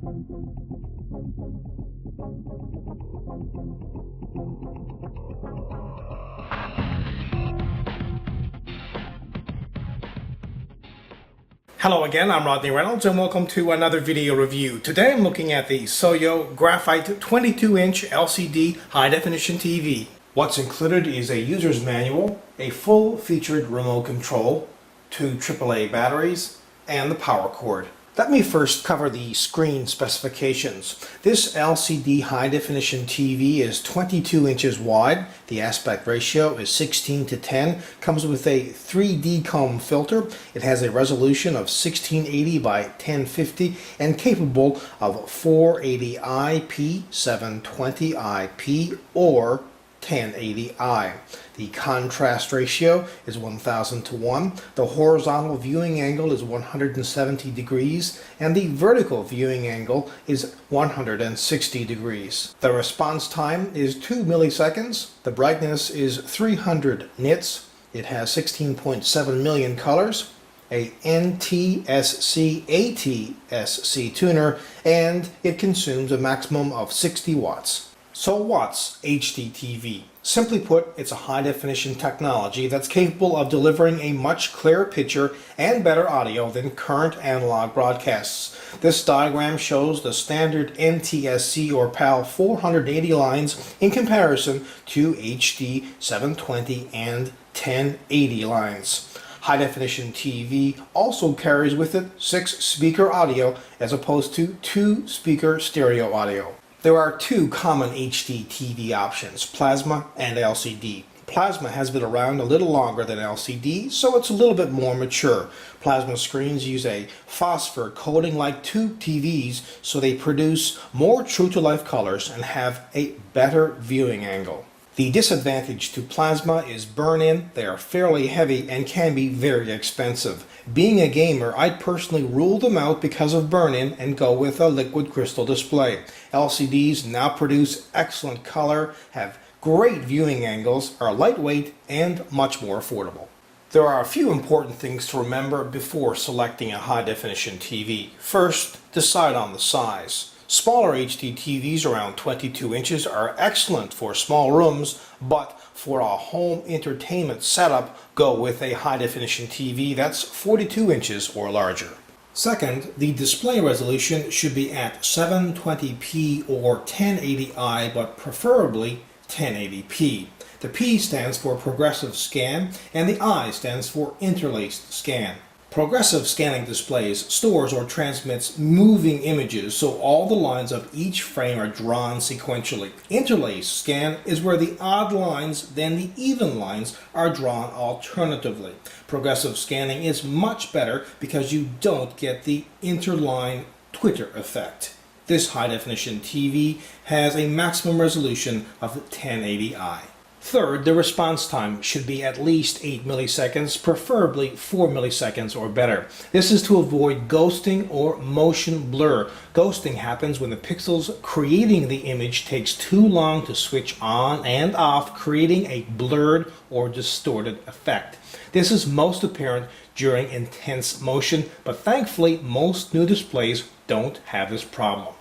Hello again, I'm Rodney Reynolds and welcome to another video review. Today I'm looking at the Soyo Graphite 22-inch LCD high-definition TV. What's included is a user's manual, a full-featured remote control, 2 AAA batteries, and the power cord. Let me first cover the screen specifications. This LCD high-definition TV is 22 inches wide. The aspect ratio is 16:10. Comes with a 3D filter. It has a resolution of 1680 by 1050 and capable of 480IP, 720IP, or 1080i. The contrast ratio is 1000:1. The horizontal viewing angle is 170 degrees and the vertical viewing angle is 160 degrees. The response time is 2 milliseconds. The brightness is 300 nits. It has 16.7 million colors, a NTSC ATSC tuner, and it consumes a maximum of 60 watts. So what's HDTV? Simply put, it's a high-definition technology that's capable of delivering a much clearer picture and better audio than current analog broadcasts. This diagram shows the standard NTSC or PAL 480 lines in comparison to HD 720 and 1080 lines. High-definition TV also carries with it 6-speaker audio as opposed to 2-speaker stereo audio. There are 2 common HD TV options, plasma and LCD. Plasma has been around a little longer than LCD, so it's a little bit more mature. Plasma screens use a phosphor coating like tube TVs, so they produce more true-to-life colors and have a better viewing angle. The disadvantage to plasma is burn-in. They are fairly heavy and can be very expensive. Being a gamer, I'd personally rule them out because of burn-in and go with a liquid crystal display. LCDs now produce excellent color, have great viewing angles, are lightweight, and much more affordable. There are a few important things to remember before selecting a high-definition TV. First, decide on the size. Smaller HD TVs around 22 inches are excellent for small rooms, but for a home entertainment setup, go with a high-definition TV that's 42 inches or larger. Second, the display resolution should be at 720p or 1080i, but preferably 1080p. The P stands for progressive scan, and the I stands for interlaced scan. Progressive scanning displays stores or transmits moving images, so all the lines of each frame are drawn sequentially. Interlaced scan is where the odd lines, then the even lines, are drawn alternatively. Progressive scanning is much better because you don't get the interline Twitter effect. This high-definition TV has a maximum resolution of 1080i. Third, the response time should be at least 8 milliseconds, preferably 4 milliseconds or better. This is to avoid ghosting or motion blur. Ghosting happens when the pixels creating the image takes too long to switch on and off, creating a blurred or distorted effect. This is most apparent during intense motion, but thankfully most new displays don't have this problem.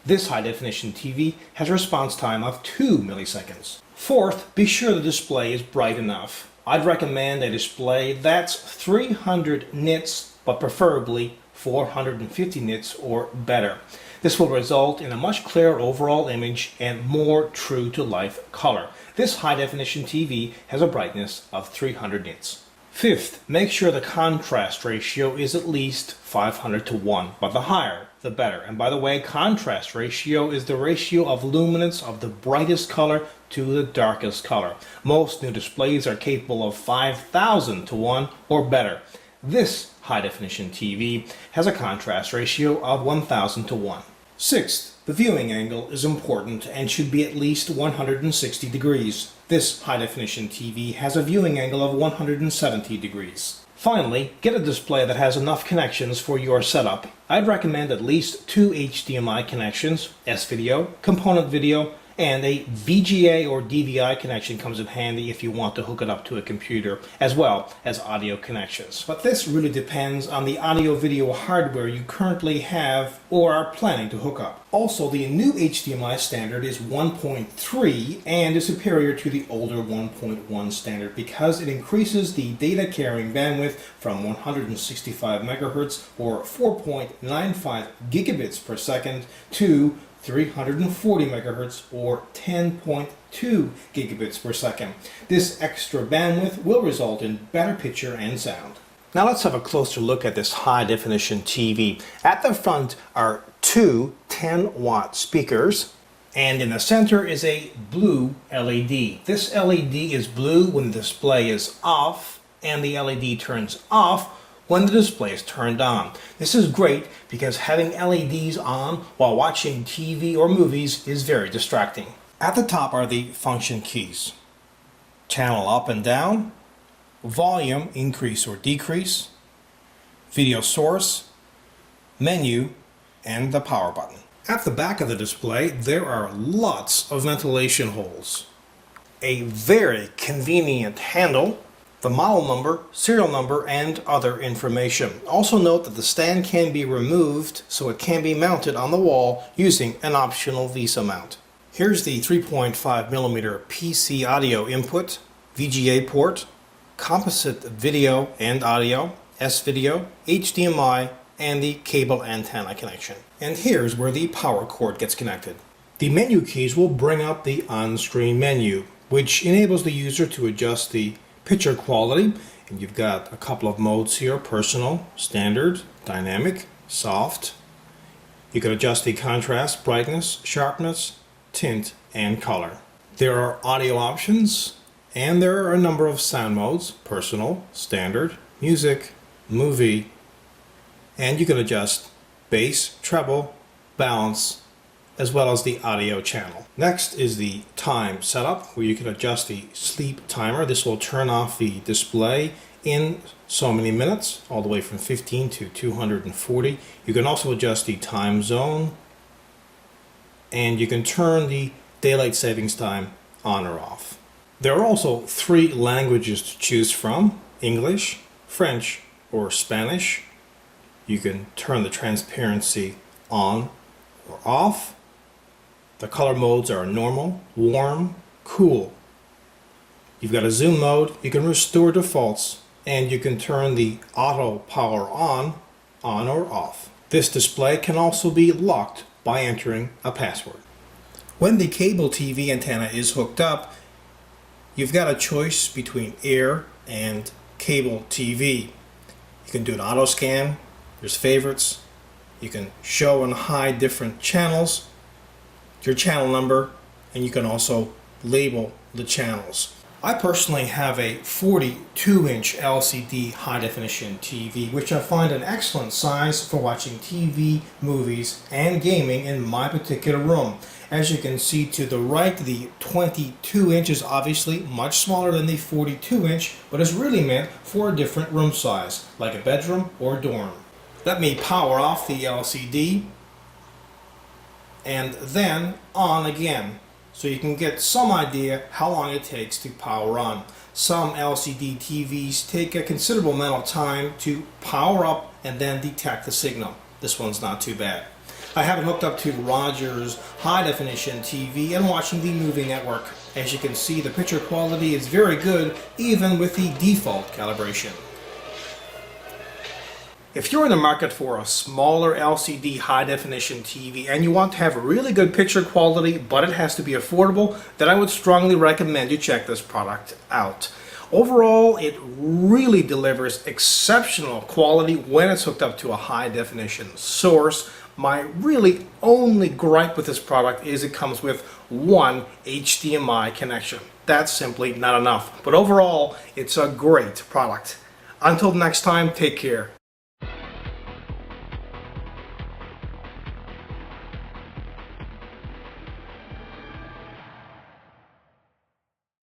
This high-definition TV has a response time of 2 milliseconds. Fourth, be sure the display is bright enough. I'd recommend a display that's 300 nits, but preferably 450 nits or better. This will result in a much clearer overall image and more true-to-life color. This high-definition TV has a brightness of 300 nits. Fifth, make sure the contrast ratio is at least 500:1, but the higher, the better. And by the way, contrast ratio is the ratio of luminance of the brightest color to the darkest color. Most new displays are capable of 5,000:1 or better. This high-definition TV has a contrast ratio of 1,000:1. Sixth, the viewing angle is important and should be at least 160 degrees. This high-definition TV has a viewing angle of 170 degrees. Finally, get a display that has enough connections for your setup. I'd recommend at least 2 HDMI connections, S-video, component video, And a VGA or DVI connection comes in handy if you want to hook it up to a computer, as well as audio connections. But this really depends on the audio-video hardware you currently have or are planning to hook up. Also, the new HDMI standard is 1.3 and is superior to the older 1.1 standard because it increases the data carrying bandwidth from 165 megahertz or 4.95 gigabits per second to 340 megahertz or 10.2 gigabits per second. This extra bandwidth will result in better picture and sound. Now let's have a closer look at this high definition TV. At the front are two 10-watt speakers, and in the center is a blue LED. This LED is blue when the display is off, and the LED turns off when the display is turned on. This is great because having LEDs on while watching TV or movies is very distracting. At the top are the function keys: channel up and down, volume increase or decrease, video source, menu, and the power button. At the back of the display there are lots of ventilation holes, a very convenient handle, the model number, serial number, and other information. Also note that the stand can be removed so it can be mounted on the wall using an optional VESA mount. Here's the 3.5mm PC audio input, VGA port, composite video and audio, S-video, HDMI, and the cable antenna connection. And here's where the power cord gets connected. The menu keys will bring up the on-screen menu, which enables the user to adjust the picture quality, and you've got a couple of modes here: personal, standard, dynamic, soft. You can adjust the contrast, brightness, sharpness, tint, and color. There are audio options, and there are a number of sound modes: personal, standard, music, movie, and you can adjust bass, treble, balance, as well as the audio channel. Next is the time setup, where you can adjust the sleep timer. This will turn off the display in so many minutes, all the way from 15 to 240. You can also adjust the time zone, and you can turn the daylight savings time on or off. There are also 3 languages to choose from: English, French, or Spanish. You can turn the transparency on or off. The color modes are normal, warm, cool. You've got a zoom mode, you can restore defaults, and you can turn the auto power on or off. This display can also be locked by entering a password. When the cable TV antenna is hooked up, you've got a choice between air and cable TV. You can do an auto scan, there's favorites, you can show and hide different channels, your channel number, and you can also label the channels. I personally have a 42-inch LCD high-definition TV, which I find an excellent size for watching TV, movies, and gaming in my particular room. As you can see to the right, the 22 inch is obviously much smaller than the 42-inch, but is really meant for a different room size, like a bedroom or dorm. Let me power off the LCD and then on again, so you can get some idea how long it takes to power on. Some LCD TVs take a considerable amount of time to power up and then detect the signal. This one's not too bad. I have it hooked up to Rogers high definition TV and watching the movie network. As you can see, the picture quality is very good even with the default calibration. If you're in the market for a smaller LCD high-definition TV and you want to have really good picture quality, but it has to be affordable, then I would strongly recommend you check this product out. Overall, it really delivers exceptional quality when it's hooked up to a high-definition source. My really only gripe with this product is it comes with one HDMI connection. That's simply not enough. But overall, it's a great product. Until next time, take care.